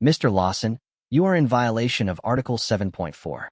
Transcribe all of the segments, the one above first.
Mr. Lawson, you are in violation of Article 7.4.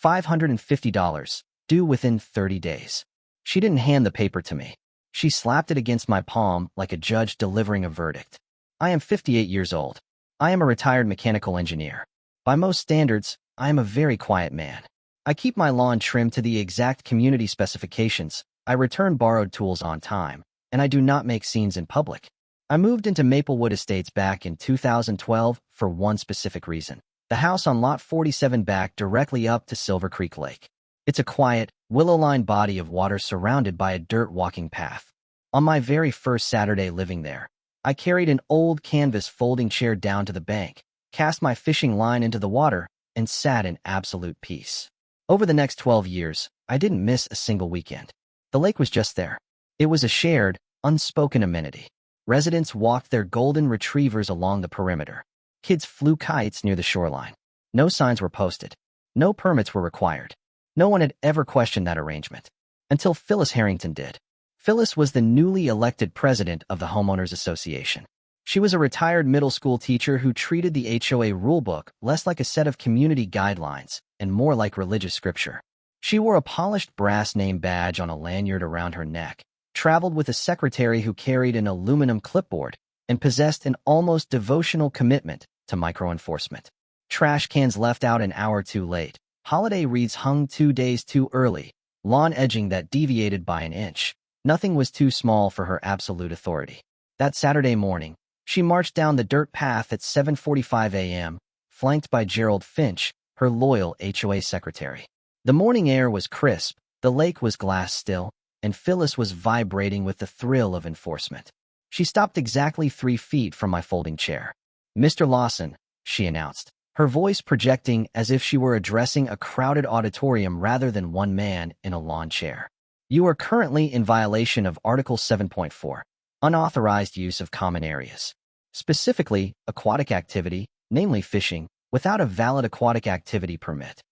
$550, due within 30 days. She didn't hand the paper to me. She slapped it against my palm like a judge delivering a verdict. I am 58 years old. I am a retired mechanical engineer. By most standards, I am a very quiet man. I keep my lawn trimmed to the exact community specifications, I return borrowed tools on time, and I do not make scenes in public. I moved into Maplewood Estates back in 2012 for one specific reason. The house on Lot 47 backed directly up to Silver Creek Lake. It's a quiet, willow-lined body of water surrounded by a dirt walking path. On my very first Saturday living there, I carried an old canvas folding chair down to the bank, cast my fishing line into the water, and sat in absolute peace. Over the next 12 years, I didn't miss a single weekend. The lake was just there. It was a shared, unspoken amenity. Residents walked their golden retrievers along the perimeter. Kids flew kites near the shoreline. No signs were posted. No permits were required. No one had ever questioned that arrangement. Until Phyllis Harrington did. Phyllis was the newly elected president of the Homeowners Association. She was a retired middle school teacher who treated the HOA rulebook less like a set of community guidelines and more like religious scripture. She wore a polished brass name badge on a lanyard around her neck, traveled with a secretary who carried an aluminum clipboard, and possessed an almost devotional commitment to micro-enforcement. Trash cans left out an hour too late, holiday wreaths hung 2 days too early, lawn edging that deviated by an inch. Nothing was too small for her absolute authority. That Saturday morning, she marched down the dirt path at 7:45 a.m., flanked by Gerald Finch, her loyal HOA secretary. The morning air was crisp, the lake was glass still, and Phyllis was vibrating with the thrill of enforcement. She stopped exactly 3 feet from my folding chair. "Mr. Lawson," she announced, her voice projecting as if she were addressing a crowded auditorium rather than one man in a lawn chair. "You are currently in violation of Article 7.4, unauthorized use of common areas. Specifically, aquatic activity, namely fishing, without a valid aquatic activity permit."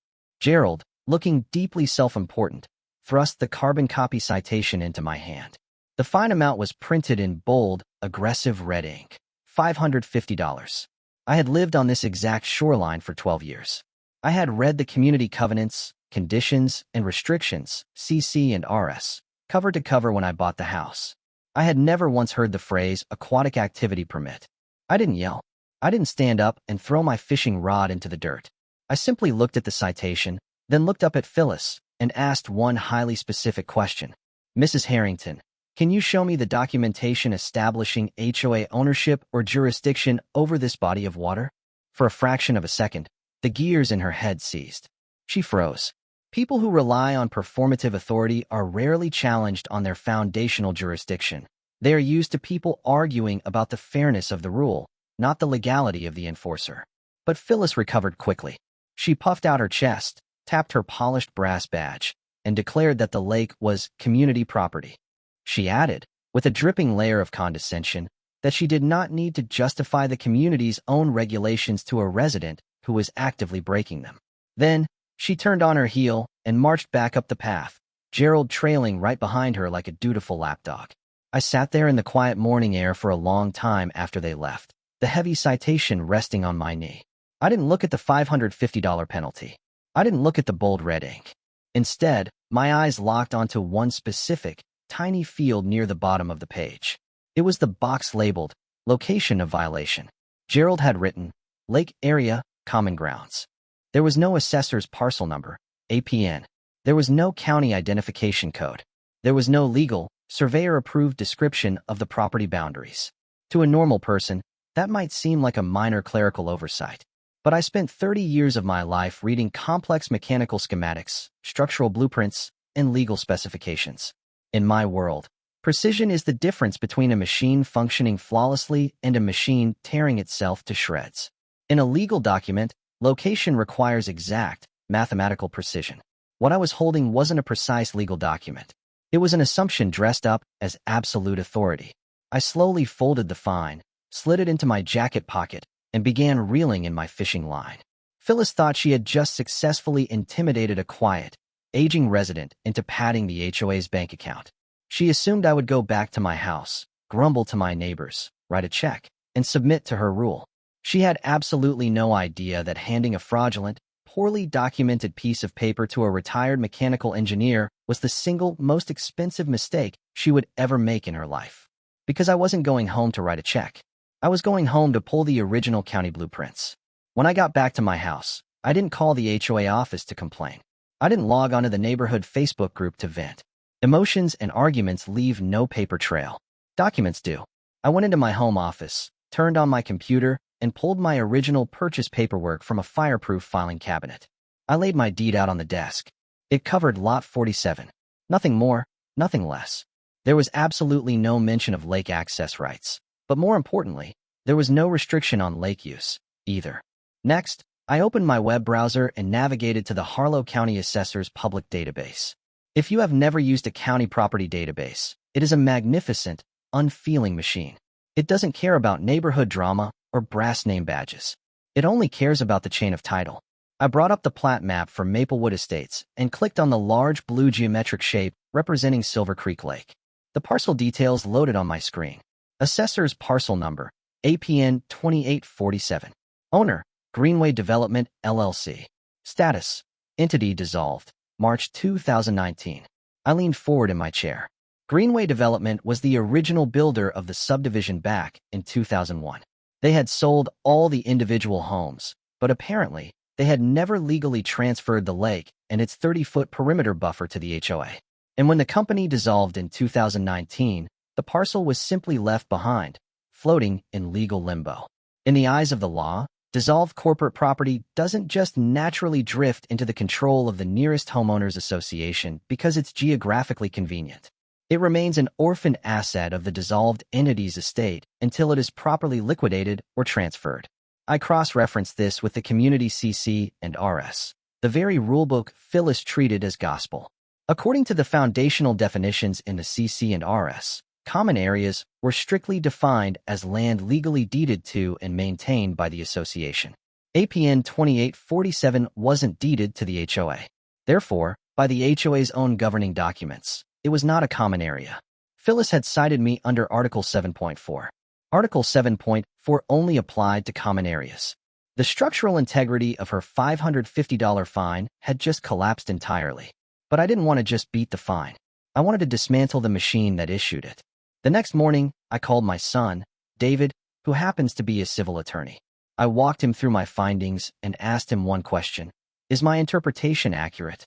Gerald, looking deeply self-important, thrust the carbon copy citation into my hand. The fine amount was printed in bold, aggressive red ink. $550. I had lived on this exact shoreline for 12 years. I had read the community covenants, conditions, and restrictions, CC and RS, cover to cover when I bought the house. I had never once heard the phrase aquatic activity permit. I didn't yell. I didn't stand up and throw my fishing rod into the dirt. I simply looked at the citation, then looked up at Phyllis, and asked one highly specific question. "Mrs. Harrington, can you show me the documentation establishing HOA ownership or jurisdiction over this body of water?" For a fraction of a second, the gears in her head seized. She froze. People who rely on performative authority are rarely challenged on their foundational jurisdiction. They are used to people arguing about the fairness of the rule, not the legality of the enforcer. But Phyllis recovered quickly. She puffed out her chest, tapped her polished brass badge, and declared that the lake was community property. She added, with a dripping layer of condescension, that she did not need to justify the community's own regulations to a resident who was actively breaking them. Then, she turned on her heel and marched back up the path, Gerald trailing right behind her like a dutiful lapdog. I sat there in the quiet morning air for a long time after they left, the heavy citation resting on my knee. I didn't look at the $550 penalty. I didn't look at the bold red ink. Instead, my eyes locked onto one specific, tiny field near the bottom of the page. It was the box labeled, "Location of Violation." Gerald had written, "Lake Area, Common Grounds." There was no assessor's parcel number, APN. There was no county identification code. There was no legal, surveyor-approved description of the property boundaries. To a normal person, that might seem like a minor clerical oversight. But I spent 30 years of my life reading complex mechanical schematics, structural blueprints, and legal specifications. In my world, precision is the difference between a machine functioning flawlessly and a machine tearing itself to shreds. In a legal document, location requires exact, mathematical precision. What I was holding wasn't a precise legal document. It was an assumption dressed up as absolute authority. I slowly folded the fine, slid it into my jacket pocket, and began reeling in my fishing line. Phyllis thought she had just successfully intimidated a quiet, aging resident into padding the HOA's bank account. She assumed I would go back to my house, grumble to my neighbors, write a check, and submit to her rule. She had absolutely no idea that handing a fraudulent, poorly documented piece of paper to a retired mechanical engineer was the single most expensive mistake she would ever make in her life. Because I wasn't going home to write a check. I was going home to pull the original county blueprints. When I got back to my house, I didn't call the HOA office to complain. I didn't log onto the neighborhood Facebook group to vent. Emotions and arguments leave no paper trail. Documents do. I went into my home office, turned on my computer, and pulled my original purchase paperwork from a fireproof filing cabinet. I laid my deed out on the desk. It covered Lot 47. Nothing more, nothing less. There was absolutely no mention of lake access rights. But more importantly, there was no restriction on lake use, either. Next, I opened my web browser and navigated to the Harlow County Assessor's public database. If you have never used a county property database, it is a magnificent, unfeeling machine. It doesn't care about neighborhood drama or brass name badges. It only cares about the chain of title. I brought up the plat map for Maplewood Estates and clicked on the large blue geometric shape representing Silver Creek Lake. The parcel details loaded on my screen. Assessor's parcel number, APN 2847. Owner, Greenway Development, LLC. Status, entity dissolved, March 2019. I leaned forward in my chair. Greenway Development was the original builder of the subdivision back in 2001. They had sold all the individual homes, but apparently, they had never legally transferred the lake and its 30-foot perimeter buffer to the HOA. And when the company dissolved in 2019, the parcel was simply left behind, floating in legal limbo. In the eyes of the law, dissolved corporate property doesn't just naturally drift into the control of the nearest homeowners association because it's geographically convenient. It remains an orphaned asset of the dissolved entity's estate until it is properly liquidated or transferred. I cross-referenced this with the community CC and RS, the very rulebook Phyllis treated as gospel. According to the foundational definitions in the CC and RS, common areas were strictly defined as land legally deeded to and maintained by the association. APN 2847 wasn't deeded to the HOA. Therefore, by the HOA's own governing documents, it was not a common area. Phyllis had cited me under Article 7.4. Article 7.4 only applied to common areas. The structural integrity of her $550 fine had just collapsed entirely. But I didn't want to just beat the fine. I wanted to dismantle the machine that issued it. The next morning, I called my son, David, who happens to be a civil attorney. I walked him through my findings and asked him one question. Is my interpretation accurate?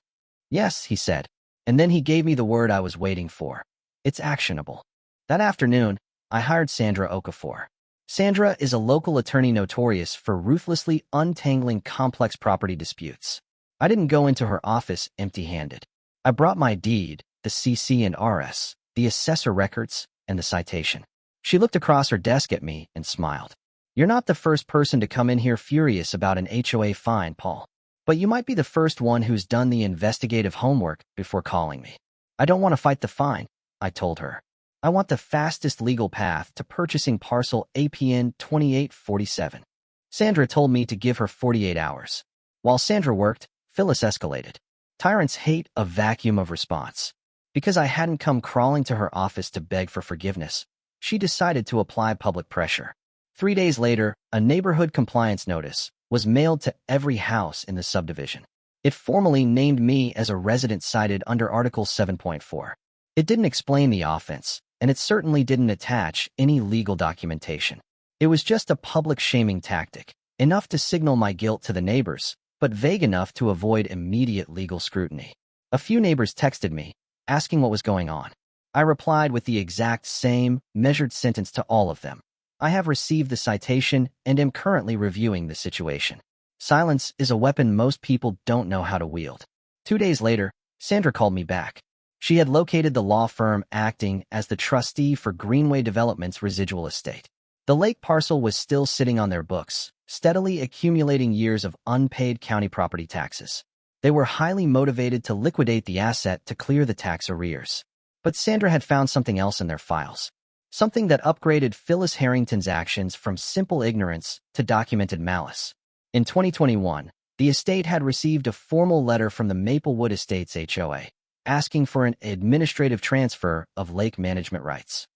Yes, he said. And then he gave me the word I was waiting for. It's actionable. That afternoon, I hired Sandra Okafor. Sandra is a local attorney notorious for ruthlessly untangling complex property disputes. I didn't go into her office empty-handed. I brought my deed, the CC and RS, the assessor records, and the citation. She looked across her desk at me and smiled. You're not the first person to come in here furious about an HOA fine, Paul. But you might be the first one who's done the investigative homework before calling me. I don't want to fight the fine, I told her. I want the fastest legal path to purchasing parcel APN 2847. Sandra told me to give her 48 hours. While Sandra worked, Phyllis escalated. Tyrants hate a vacuum of response. Because I hadn't come crawling to her office to beg for forgiveness, she decided to apply public pressure. 3 days later, a neighborhood compliance notice was mailed to every house in the subdivision. It formally named me as a resident cited under Article 7.4. It didn't explain the offense, and it certainly didn't attach any legal documentation. It was just a public shaming tactic, enough to signal my guilt to the neighbors, but vague enough to avoid immediate legal scrutiny. A few neighbors texted me, asking what was going on. I replied with the exact same, measured sentence to all of them. I have received the citation and am currently reviewing the situation. Silence is a weapon most people don't know how to wield. 2 days later, Sandra called me back. She had located the law firm acting as the trustee for Greenway Development's residual estate. The lake parcel was still sitting on their books, steadily accumulating years of unpaid county property taxes. They were highly motivated to liquidate the asset to clear the tax arrears. But Sandra had found something else in their files. Something that upgraded Phyllis Harrington's actions from simple ignorance to documented malice. In 2021, the estate had received a formal letter from the Maplewood Estates HOA, asking for an administrative transfer of lake management rights.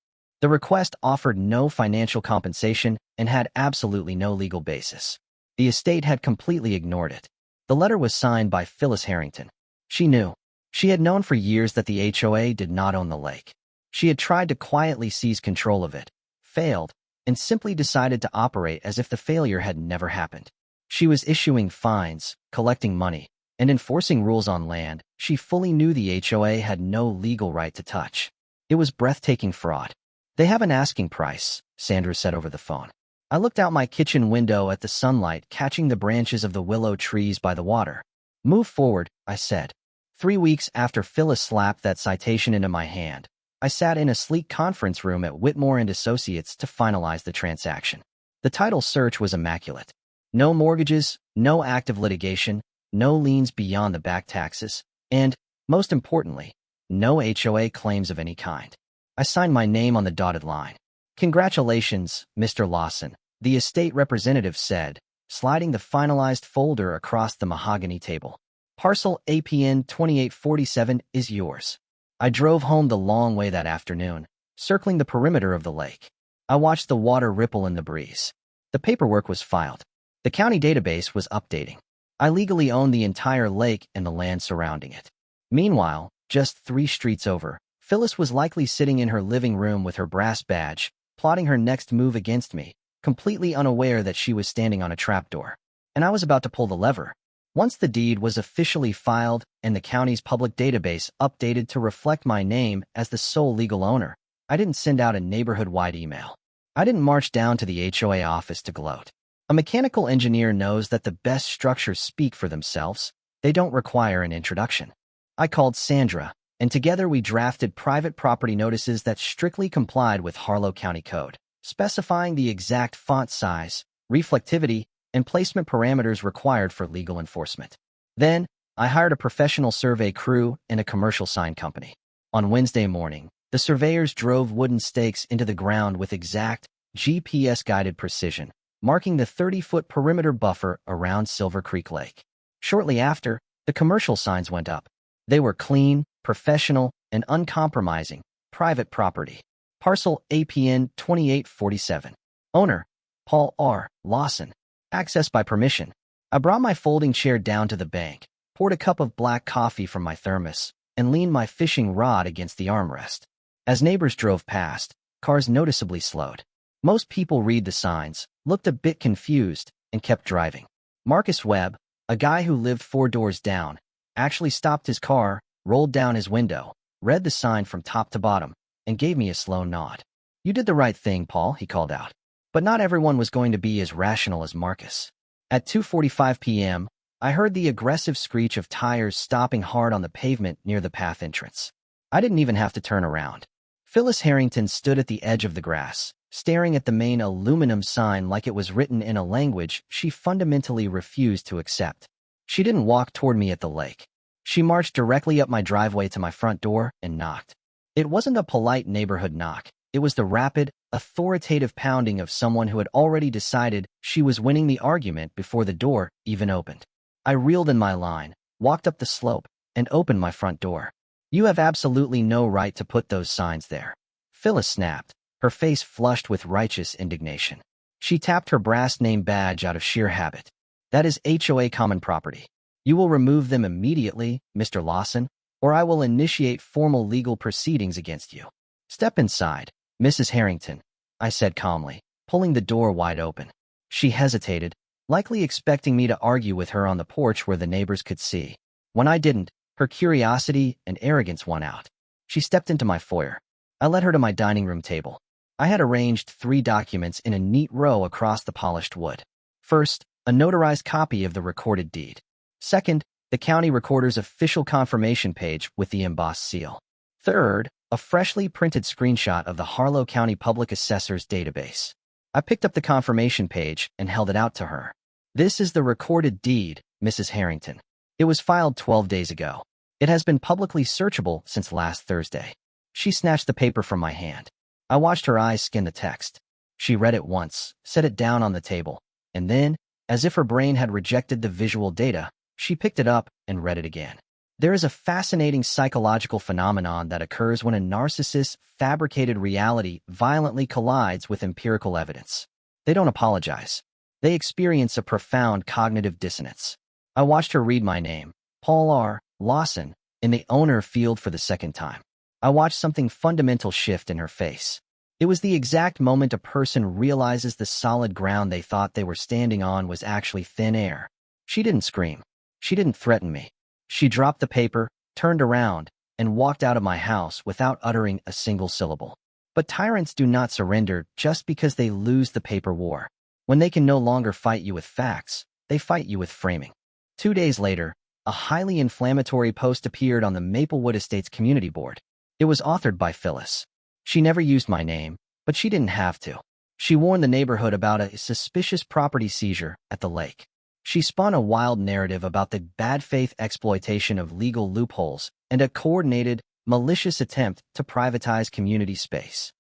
The request offered no financial compensation and had absolutely no legal basis. The estate had completely ignored it. The letter was signed by Phyllis Harrington. She knew. She had known for years that the HOA did not own the lake. She had tried to quietly seize control of it, failed, and simply decided to operate as if the failure had never happened. She was issuing fines, collecting money, and enforcing rules on land she fully knew the HOA had no legal right to touch. It was breathtaking fraud. "They have an asking price," Sandra said over the phone. I looked out my kitchen window at the sunlight catching the branches of the willow trees by the water. "Move forward," I said. 3 weeks after Phyllis slapped that citation into my hand, I sat in a sleek conference room at Whitmore and Associates to finalize the transaction. The title search was immaculate. No mortgages, no active litigation, no liens beyond the back taxes, and, most importantly, no HOA claims of any kind. I signed my name on the dotted line. "Congratulations, Mr. Lawson," the estate representative said, sliding the finalized folder across the mahogany table. "Parcel APN 2847 is yours." I drove home the long way that afternoon, circling the perimeter of the lake. I watched the water ripple in the breeze. The paperwork was filed. The county database was updating. I legally owned the entire lake and the land surrounding it. Meanwhile, just 3 streets over, Phyllis was likely sitting in her living room with her brass badge, plotting her next move against me, completely unaware that she was standing on a trapdoor. And I was about to pull the lever. Once the deed was officially filed and the county's public database updated to reflect my name as the sole legal owner, I didn't send out a neighborhood-wide email. I didn't march down to the HOA office to gloat. A mechanical engineer knows that the best structures speak for themselves. They don't require an introduction. I called Sandra, and together we drafted private property notices that strictly complied with Harlow County Code, specifying the exact font size, reflectivity, and placement parameters required for legal enforcement. Then, I hired a professional survey crew and a commercial sign company. On Wednesday morning, the surveyors drove wooden stakes into the ground with exact, GPS-guided precision, marking the 30-foot perimeter buffer around Silver Creek Lake. Shortly after, the commercial signs went up. They were clean, professional, and uncompromising, private property. Parcel APN 2847. Owner, Paul R. Lawson. Access by permission. I brought my folding chair down to the bank, poured a cup of black coffee from my thermos, and leaned my fishing rod against the armrest. As neighbors drove past, cars noticeably slowed. Most people read the signs, looked a bit confused, and kept driving. Marcus Webb, a guy who lived 4 doors down, actually stopped his car, rolled down his window, read the sign from top to bottom, and gave me a slow nod. "You did the right thing, Paul," he called out. But not everyone was going to be as rational as Marcus. At 2:45 p.m., I heard the aggressive screech of tires stopping hard on the pavement near the path entrance. I didn't even have to turn around. Phyllis Harrington stood at the edge of the grass, staring at the main aluminum sign like it was written in a language she fundamentally refused to accept. She didn't walk toward me at the lake. She marched directly up my driveway to my front door and knocked. It wasn't a polite neighborhood knock. It was the rapid, authoritative pounding of someone who had already decided she was winning the argument before the door even opened. I reeled in my line, walked up the slope, and opened my front door. "You have absolutely no right to put those signs there," Phyllis snapped, her face flushed with righteous indignation. She tapped her brass name badge out of sheer habit. "That is HOA common property. You will remove them immediately, Mr. Lawson, or I will initiate formal legal proceedings against you. Step inside, Mrs. Harrington," I said calmly, pulling the door wide open. She hesitated, likely expecting me to argue with her on the porch where the neighbors could see. When I didn't, her curiosity and arrogance won out. She stepped into my foyer. I led her to my dining room table. I had arranged 3 documents in a neat row across the polished wood. First, a notarized copy of the recorded deed. Second, the county recorder's official confirmation page with the embossed seal. Third, a freshly printed screenshot of the Harlow County Public Assessor's database. I picked up the confirmation page and held it out to her. "This is the recorded deed, Mrs. Harrington. It was filed 12 days ago. It has been publicly searchable since last Thursday." She snatched the paper from my hand. I watched her eyes scan the text. She read it once, set it down on the table, and then, as if her brain had rejected the visual data, she picked it up and read it again. There is a fascinating psychological phenomenon that occurs when a narcissist's fabricated reality violently collides with empirical evidence. They don't apologize. They experience a profound cognitive dissonance. I watched her read my name, Paul R. Lawson, in the owner field for the second time. I watched something fundamental shift in her face. It was the exact moment a person realizes the solid ground they thought they were standing on was actually thin air. She didn't scream. She didn't threaten me. She dropped the paper, turned around, and walked out of my house without uttering a single syllable. But tyrants do not surrender just because they lose the paper war. When they can no longer fight you with facts, they fight you with framing. 2 days later, a highly inflammatory post appeared on the Maplewood Estates community board. It was authored by Phyllis. She never used my name, but she didn't have to. She warned the neighborhood about a suspicious property seizure at the lake. She spun a wild narrative about the bad faith exploitation of legal loopholes and a coordinated, malicious attempt to privatize community space.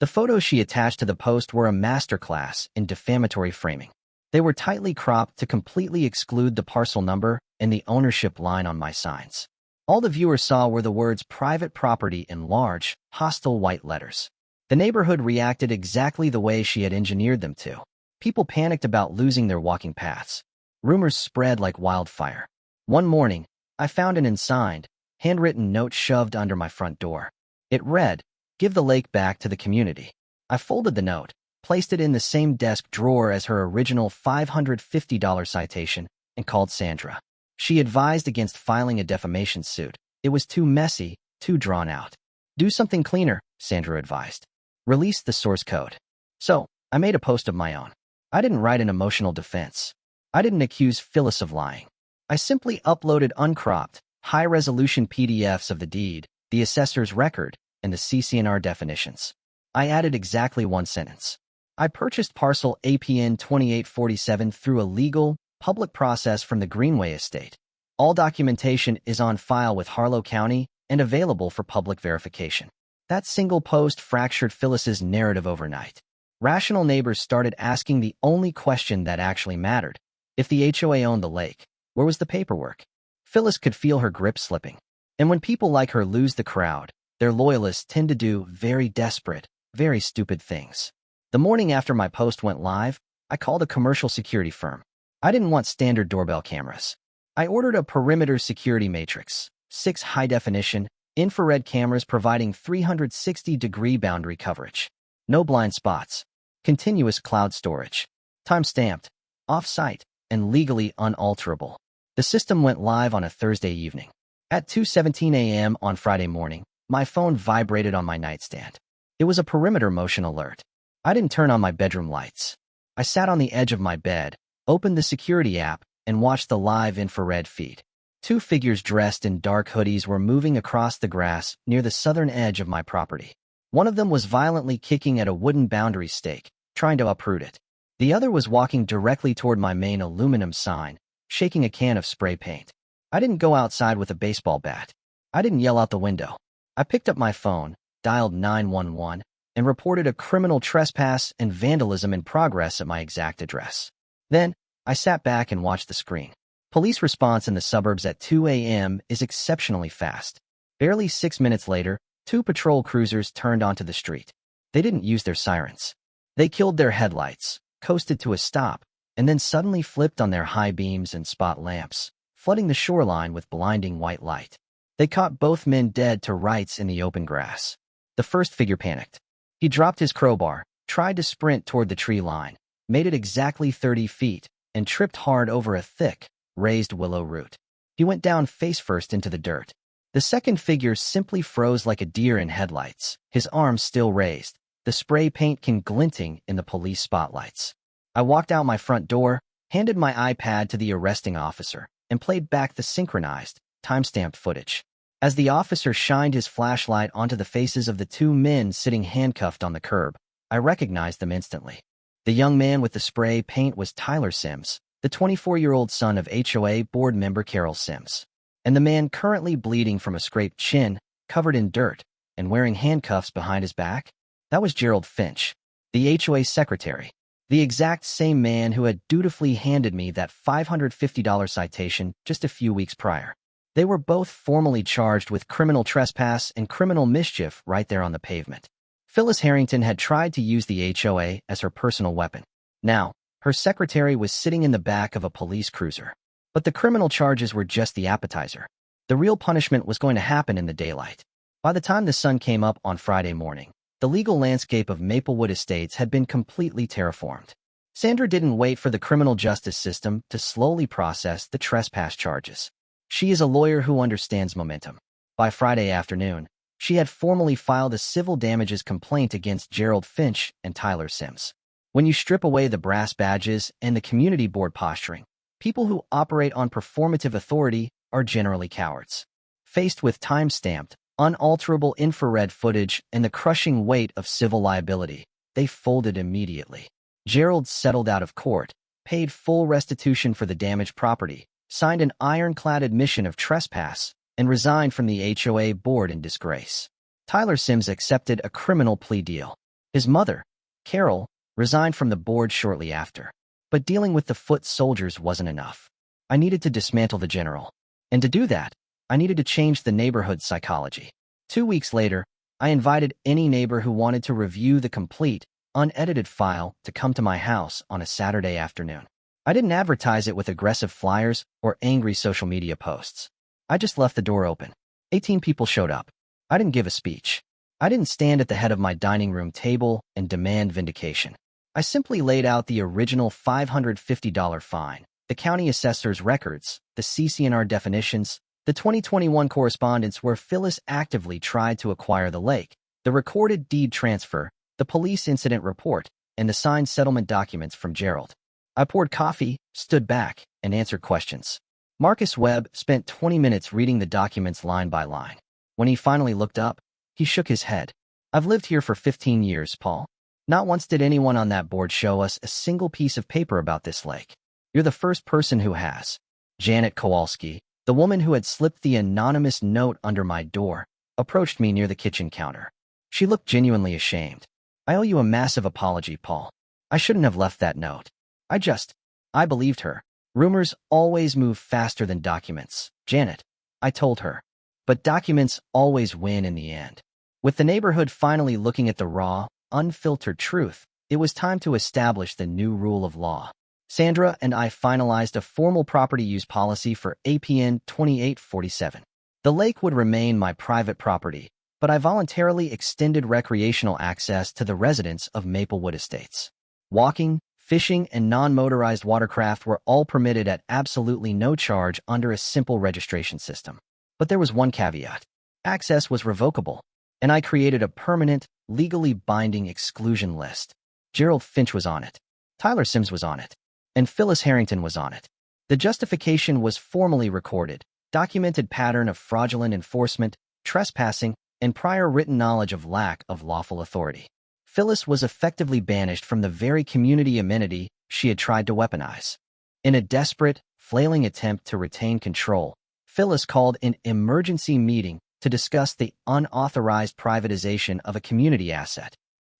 The photos she attached to the post were a masterclass in defamatory framing. They were tightly cropped to completely exclude the parcel number and the ownership line on my signs. All the viewer saw were the words private property in large, hostile white letters. The neighborhood reacted exactly the way she had engineered them to. People panicked about losing their walking paths. Rumors spread like wildfire. One morning, I found an unsigned, handwritten note shoved under my front door. It read, "Give the lake back to the community." I folded the note, placed it in the same desk drawer as her original $550 citation, and called Sandra. She advised against filing a defamation suit. It was too messy, too drawn out. "Do something cleaner," Sandra advised. "Release the source code." So, I made a post of my own. I didn't write an emotional defense. I didn't accuse Phyllis of lying. I simply uploaded uncropped, high-resolution PDFs of the deed, the assessor's record, and the CC&R definitions. I added exactly one sentence. I purchased parcel APN 2847 through a legal, public process from the Greenway estate. All documentation is on file with Harlow County and available for public verification. That single post fractured Phyllis's narrative overnight. Rational neighbors started asking the only question that actually mattered. If the HOA owned the lake, where was the paperwork? Phyllis could feel her grip slipping. And when people like her lose the crowd, their loyalists tend to do very desperate, very stupid things. The morning after my post went live, I called a commercial security firm. I didn't want standard doorbell cameras. I ordered a perimeter security matrix, 6 high-definition, infrared cameras providing 360-degree boundary coverage. No blind spots. Continuous cloud storage. Time-stamped. Off-site. And legally unalterable. The system went live on a Thursday evening. At 2:17 a.m. on Friday morning, my phone vibrated on my nightstand. It was a perimeter motion alert. I didn't turn on my bedroom lights. I sat on the edge of my bed, opened the security app, and watched the live infrared feed. 2 figures dressed in dark hoodies were moving across the grass near the southern edge of my property. One of them was violently kicking at a wooden boundary stake, trying to uproot it. The other was walking directly toward my main aluminum sign, shaking a can of spray paint. I didn't go outside with a baseball bat. I didn't yell out the window. I picked up my phone, dialed 911, and reported a criminal trespass and vandalism in progress at my exact address. Then, I sat back and watched the screen. Police response in the suburbs at 2 a.m. is exceptionally fast. Barely 6 minutes later, 2 patrol cruisers turned onto the street. They didn't use their sirens. They killed their headlights, coasted to a stop, and then suddenly flipped on their high beams and spot lamps, flooding the shoreline with blinding white light. They caught both men dead to rights in the open grass. The first figure panicked. He dropped his crowbar, tried to sprint toward the tree line, made it exactly 30 feet, and tripped hard over a thick, raised willow root. He went down face-first into the dirt. The second figure simply froze like a deer in headlights, his arms still raised, the spray paint can glinting in the police spotlights. I walked out my front door, handed my iPad to the arresting officer, and played back the synchronized, time-stamped footage. As the officer shined his flashlight onto the faces of the 2 men sitting handcuffed on the curb, I recognized them instantly. The young man with the spray paint was Tyler Sims, the 24-year-old son of HOA board member Carol Sims. And the man currently bleeding from a scraped chin, covered in dirt, and wearing handcuffs behind his back? That was Gerald Finch, the HOA secretary, the exact same man who had dutifully handed me that $550 citation just a few weeks prior. They were both formally charged with criminal trespass and criminal mischief right there on the pavement. Phyllis Harrington had tried to use the HOA as her personal weapon. Now, her secretary was sitting in the back of a police cruiser. But the criminal charges were just the appetizer. The real punishment was going to happen in the daylight. By the time the sun came up on Friday morning, the legal landscape of Maplewood Estates had been completely terraformed. Sandra didn't wait for the criminal justice system to slowly process the trespass charges. She is a lawyer who understands momentum. By Friday afternoon, she had formally filed a civil damages complaint against Gerald Finch and Tyler Sims. When you strip away the brass badges and the community board posturing, people who operate on performative authority are generally cowards. Faced with time-stamped, unalterable infrared footage and the crushing weight of civil liability, they folded immediately. Gerald settled out of court, paid full restitution for the damaged property, signed an ironclad admission of trespass, and resigned from the HOA board in disgrace. Tyler Sims accepted a criminal plea deal. His mother, Carol, resigned from the board shortly after. But dealing with the foot soldiers wasn't enough. I needed to dismantle the general. And to do that, I needed to change the neighborhood's psychology. 2 weeks later, I invited any neighbor who wanted to review the complete, unedited file to come to my house on a Saturday afternoon. I didn't advertise it with aggressive flyers or angry social media posts. I just left the door open. 18 people showed up. I didn't give a speech. I didn't stand at the head of my dining room table and demand vindication. I simply laid out the original $550 fine, the county assessor's records, the CC&R definitions, the 2021 correspondence where Phyllis actively tried to acquire the lake, the recorded deed transfer, the police incident report, and the signed settlement documents from Gerald. I poured coffee, stood back, and answered questions. Marcus Webb spent 20 minutes reading the documents line by line. When he finally looked up, he shook his head. I've lived here for 15 years, Paul. Not once did anyone on that board show us a single piece of paper about this lake. You're the first person who has. Janet Kowalski, the woman who had slipped the anonymous note under my door, approached me near the kitchen counter. She looked genuinely ashamed. I owe you a massive apology, Paul. I shouldn't have left that note. I believed her. Rumors always move faster than documents, Janet. I told her. But documents always win in the end. With the neighborhood finally looking at the raw, unfiltered truth, it was time to establish the new rule of law. Sandra and I finalized a formal property use policy for APN 2847. The lake would remain my private property, but I voluntarily extended recreational access to the residents of Maplewood Estates. Walking, fishing, and non-motorized watercraft were all permitted at absolutely no charge under a simple registration system. But there was one caveat. Access was revocable, and I created a permanent, legally binding exclusion list. Gerald Finch was on it. Tyler Sims was on it. And Phyllis Harrington was on it. The justification was formally recorded, documented pattern of fraudulent enforcement, trespassing, and prior written knowledge of lack of lawful authority. Phyllis was effectively banished from the very community amenity she had tried to weaponize. In a desperate, flailing attempt to retain control, Phyllis called an emergency meeting to discuss the unauthorized privatization of a community asset.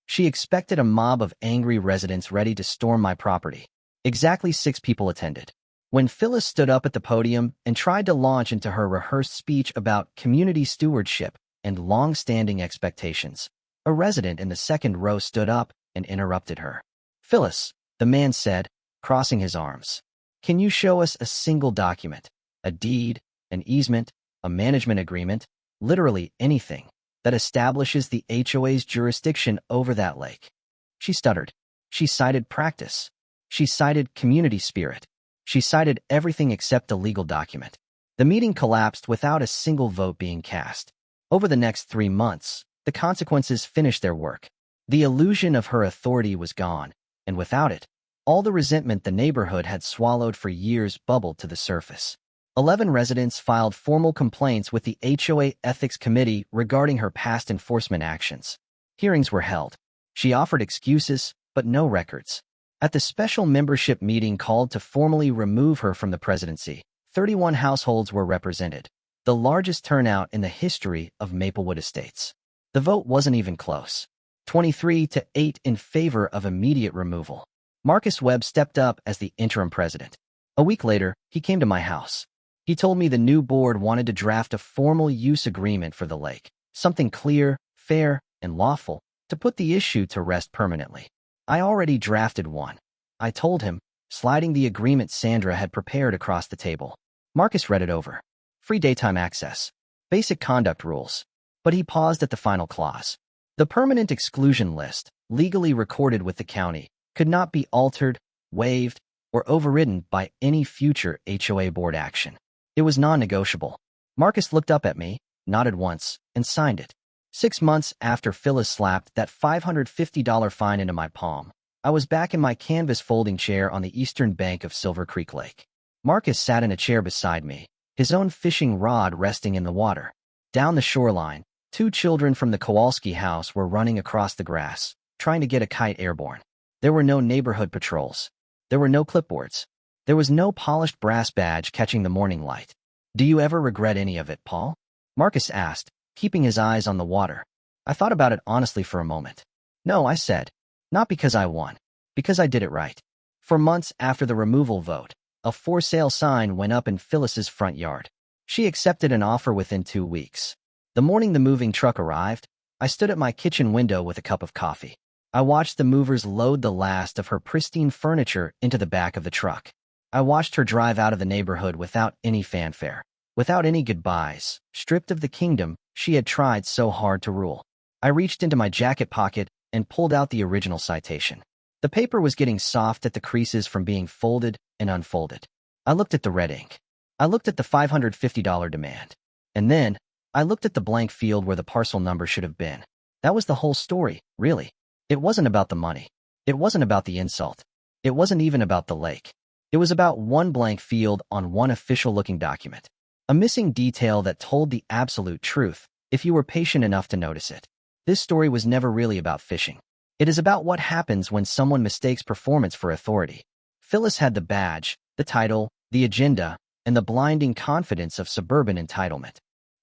She expected a mob of angry residents ready to storm my property. Exactly 6 people attended. When Phyllis stood up at the podium and tried to launch into her rehearsed speech about community stewardship and long-standing expectations, a resident in the second row stood up and interrupted her. Phyllis, the man said, crossing his arms, can you show us a single document, a deed, an easement, a management agreement, literally anything, that establishes the HOA's jurisdiction over that lake? She stuttered. She cited practice. She cited community spirit. She cited everything except a legal document. The meeting collapsed without a single vote being cast. Over the next 3 months, the consequences finished their work. The illusion of her authority was gone, and without it, all the resentment the neighborhood had swallowed for years bubbled to the surface. 11 residents filed formal complaints with the HOA Ethics Committee regarding her past enforcement actions. Hearings were held. She offered excuses, but no records. At the special membership meeting called to formally remove her from the presidency, 31 households were represented, the largest turnout in the history of Maplewood Estates. The vote wasn't even close. 23-8 in favor of immediate removal. Marcus Webb stepped up as the interim president. A week later, he came to my house. He told me the new board wanted to draft a formal use agreement for the lake, something clear, fair, and lawful, to put the issue to rest permanently. I already drafted one, I told him, sliding the agreement Sandra had prepared across the table. Marcus read it over. Free daytime access. Basic conduct rules. But he paused at the final clause. The permanent exclusion list, legally recorded with the county, could not be altered, waived, or overridden by any future HOA board action. It was non-negotiable. Marcus looked up at me, nodded once, and signed it. 6 months after Phyllis slapped that $550 fine into my palm, I was back in my canvas folding chair on the eastern bank of Silver Creek Lake. Marcus sat in a chair beside me, his own fishing rod resting in the water. Down the shoreline, 2 children from the Kowalski house were running across the grass, trying to get a kite airborne. There were no neighborhood patrols. There were no clipboards. There was no polished brass badge catching the morning light. Do you ever regret any of it, Paul? Marcus asked, keeping his eyes on the water. I thought about it honestly for a moment. No, I said. Not because I won. Because I did it right. For months after the removal vote, a for sale sign went up in Phyllis's front yard. She accepted an offer within 2 weeks. The morning the moving truck arrived, I stood at my kitchen window with a cup of coffee. I watched the movers load the last of her pristine furniture into the back of the truck. I watched her drive out of the neighborhood without any fanfare, without any goodbyes, stripped of the kingdom she had tried so hard to rule. I reached into my jacket pocket and pulled out the original citation. The paper was getting soft at the creases from being folded and unfolded. I looked at the red ink. I looked at the $550 demand. And then, I looked at the blank field where the parcel number should have been. That was the whole story, really. It wasn't about the money. It wasn't about the insult. It wasn't even about the lake. It was about one blank field on one official-looking document. A missing detail that told the absolute truth, if you were patient enough to notice it. This story was never really about fishing. It is about what happens when someone mistakes performance for authority. Phyllis had the badge, the title, the agenda, and the blinding confidence of suburban entitlement.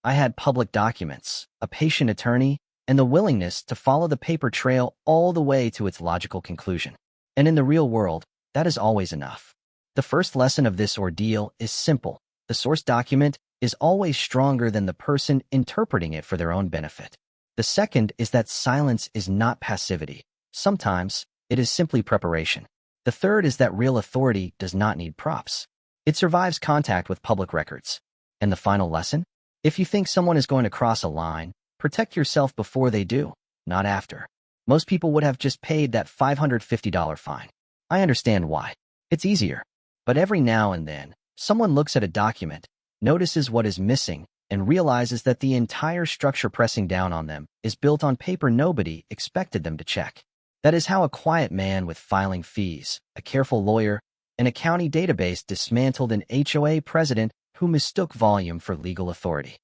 I had public documents, a patient attorney, and the willingness to follow the paper trail all the way to its logical conclusion. And in the real world, that is always enough. The first lesson of this ordeal is simple. The source document is always stronger than the person interpreting it for their own benefit. The second is that silence is not passivity. Sometimes, it is simply preparation. The third is that real authority does not need props. It survives contact with public records. And the final lesson? If you think someone is going to cross a line, protect yourself before they do, not after. Most people would have just paid that $550 fine. I understand why. It's easier. But every now and then, someone looks at a document, notices what is missing, and realizes that the entire structure pressing down on them is built on paper nobody expected them to check. That is how a quiet man with filing fees, a careful lawyer, and a county database dismantled an HOA president who mistook volume for legal authority.